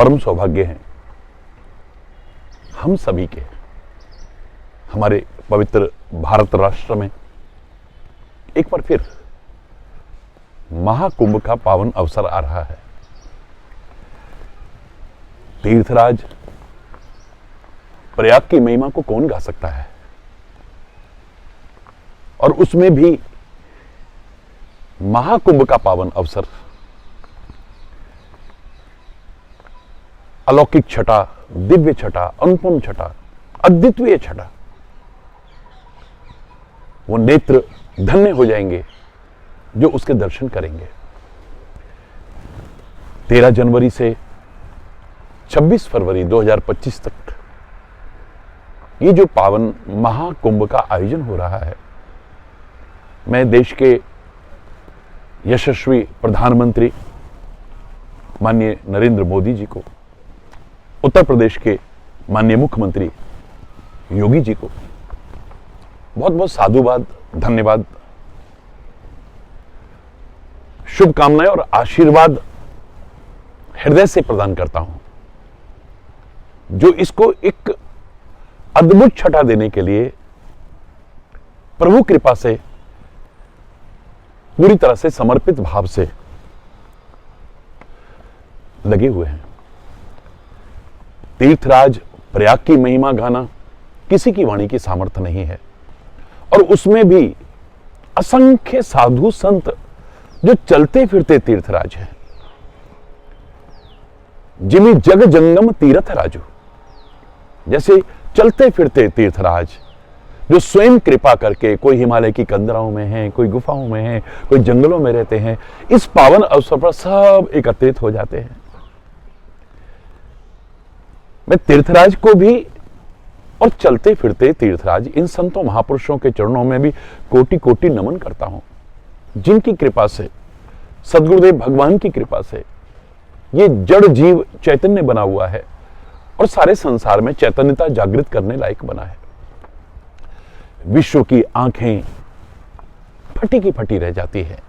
परम सौभाग्य है हम सभी के, हमारे पवित्र भारत राष्ट्र में एक बार फिर महाकुंभ का पावन अवसर आ रहा है। तीर्थराज प्रयाग की महिमा को कौन गा सकता है, और उसमें भी महाकुंभ का पावन अवसर, अलौकिक छटा, दिव्य छटा, अनुपम छटा, अद्वितीय छटा, वो नेत्र धन्य हो जाएंगे जो उसके दर्शन करेंगे। 13 जनवरी से 26 फरवरी 2025 तक ये जो पावन महाकुंभ का आयोजन हो रहा है, मैं देश के यशस्वी प्रधानमंत्री माननीय नरेंद्र मोदी जी को, उत्तर प्रदेश के माननीय मुख्यमंत्री योगी जी को बहुत बहुत साधुवाद, धन्यवाद, शुभकामनाएं और आशीर्वाद हृदय से प्रदान करता हूं, जो इसको एक अद्भुत छटा देने के लिए प्रभु कृपा से पूरी तरह से समर्पित भाव से लगे हुए हैं। तीर्थराज प्रयाग की महिमा गाना किसी की वाणी की सामर्थ्य नहीं है, और उसमें भी असंख्य साधु संत जो चलते फिरते तीर्थराज हैं, जिमी जग जंगम तीर्थ राजू, जैसे चलते फिरते तीर्थराज जो स्वयं कृपा करके, कोई हिमालय की कंदराओं में है, कोई गुफाओं में है, कोई जंगलों में रहते हैं, इस पावन अवसर पर सब एकत्रित हो जाते हैं। मैं तीर्थराज को भी और चलते फिरते तीर्थराज, इन संतों महापुरुषों के चरणों में भी कोटि कोटि नमन करता हूं, जिनकी कृपा से, सद्गुरुदेव भगवान की कृपा से ये जड़ जीव चैतन्य बना हुआ है और सारे संसार में चैतन्यता जागृत करने लायक बना है। विश्व की आंखें फटी की फटी रह जाती है,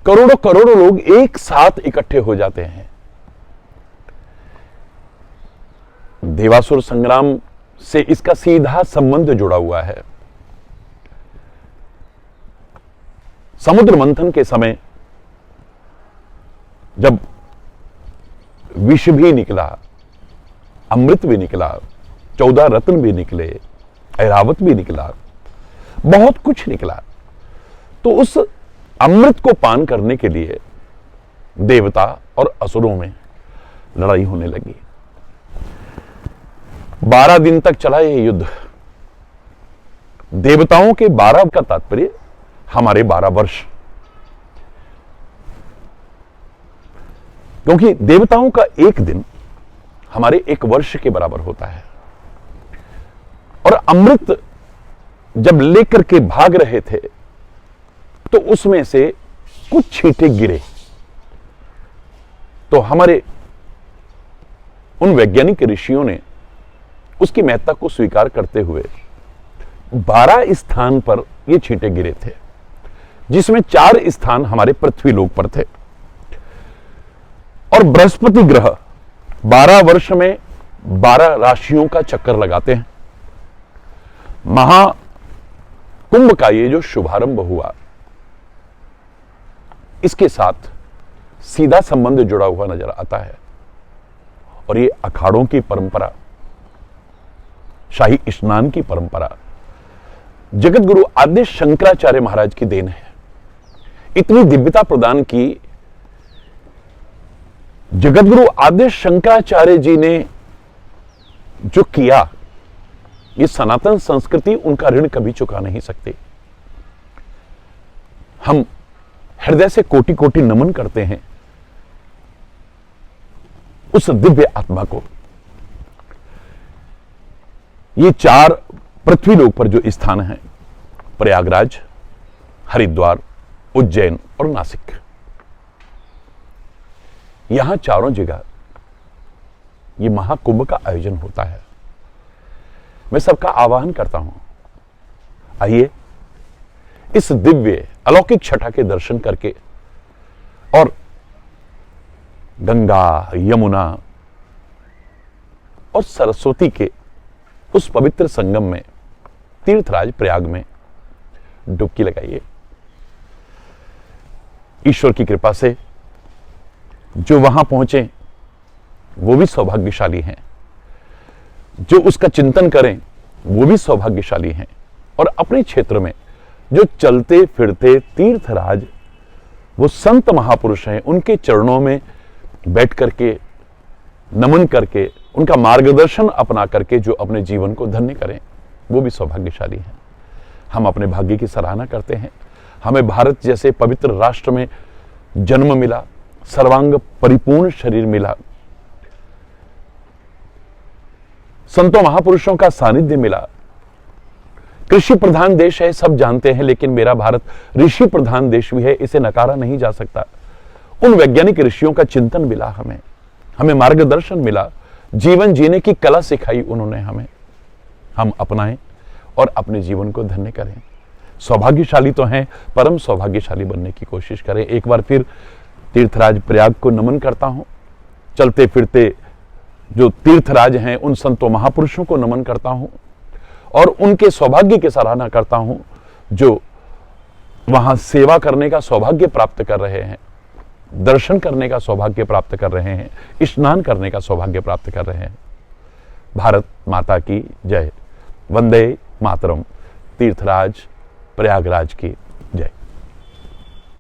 करोड़ों करोड़ों लोग एक साथ इकट्ठे हो जाते हैं। देवासुर संग्राम से इसका सीधा संबंध जुड़ा हुआ है। समुद्र मंथन के समय जब विष भी निकला, अमृत भी निकला, 14 रत्न भी निकले, ऐरावत भी निकला, बहुत कुछ निकला, तो उस अमृत को पान करने के लिए देवता और असुरों में लड़ाई होने लगी। 12 दिन तक चला यह युद्ध। देवताओं के 12 का तात्पर्य हमारे 12 वर्ष, क्योंकि देवताओं का एक दिन हमारे 1 वर्ष के बराबर होता है। और अमृत जब लेकर के भाग रहे थे तो उसमें से कुछ छींटे गिरे, तो हमारे उन वैज्ञानिक ऋषियों ने उसकी महत्ता को स्वीकार करते हुए 12 स्थान पर ये छींटे गिरे थे, जिसमें 4 स्थान हमारे पृथ्वी लोक पर थे। और बृहस्पति ग्रह 12 वर्ष में 12 राशियों का चक्कर लगाते हैं। महाकुंभ का ये जो शुभारंभ हुआ, इसके साथ सीधा संबंध जुड़ा हुआ नजर आता है। और ये अखाड़ों की परंपरा, शाही स्नान की परंपरा जगत गुरु आद्य शंकराचार्य महाराज की देन है। इतनी दिव्यता प्रदान की जगत गुरु आद्य शंकराचार्य जी ने जो किया, ये सनातन संस्कृति उनका ऋण कभी चुका नहीं सकती। हम हृदय से कोटि कोटि नमन करते हैं उस दिव्य आत्मा को। ये 4 पृथ्वी लोक पर जो स्थान हैं, प्रयागराज, हरिद्वार, उज्जैन और नासिक, यहां चारों जगह ये महाकुंभ का आयोजन होता है। मैं सबका आह्वान करता हूं, आइए इस दिव्य अलौकिक छटा के दर्शन करके और गंगा, यमुना और सरस्वती के उस पवित्र संगम में, तीर्थराज प्रयाग में डुबकी लगाइए। ईश्वर की कृपा से जो वहां पहुंचे वो भी सौभाग्यशाली हैं, जो उसका चिंतन करें वो भी सौभाग्यशाली हैं, और अपने क्षेत्र में जो चलते फिरते तीर्थराज वो संत महापुरुष हैं, उनके चरणों में बैठ करके, नमन करके, उनका मार्गदर्शन अपना करके जो अपने जीवन को धन्य करें, वो भी सौभाग्यशाली हैं। हम अपने भाग्य की सराहना करते हैं। हमें भारत जैसे पवित्र राष्ट्र में जन्म मिला, सर्वांग परिपूर्ण शरीर मिला, संतों महापुरुषों का सानिध्य मिला। कृषि प्रधान देश है, सब जानते हैं, लेकिन मेरा भारत ऋषि प्रधान देश भी है, इसे नकारा नहीं जा सकता। उन वैज्ञानिक ऋषियों का चिंतन मिला हमें मार्गदर्शन मिला, जीवन जीने की कला सिखाई उन्होंने हमें। हम अपनाएं और अपने जीवन को धन्य करें। सौभाग्यशाली तो हैं, परम सौभाग्यशाली बनने की कोशिश करें। एक बार फिर तीर्थराज प्रयाग को नमन करता हूं। चलते फिरते जो तीर्थराज हैं उन संतों महापुरुषों को नमन करता हूं और उनके सौभाग्य की सराहना करता हूं, जो वहां सेवा करने का सौभाग्य प्राप्त कर रहे हैं, दर्शन करने का सौभाग्य प्राप्त कर रहे हैं, स्नान करने का सौभाग्य प्राप्त कर रहे हैं। भारत माता की जय। वंदे मातरम। तीर्थराज प्रयागराज की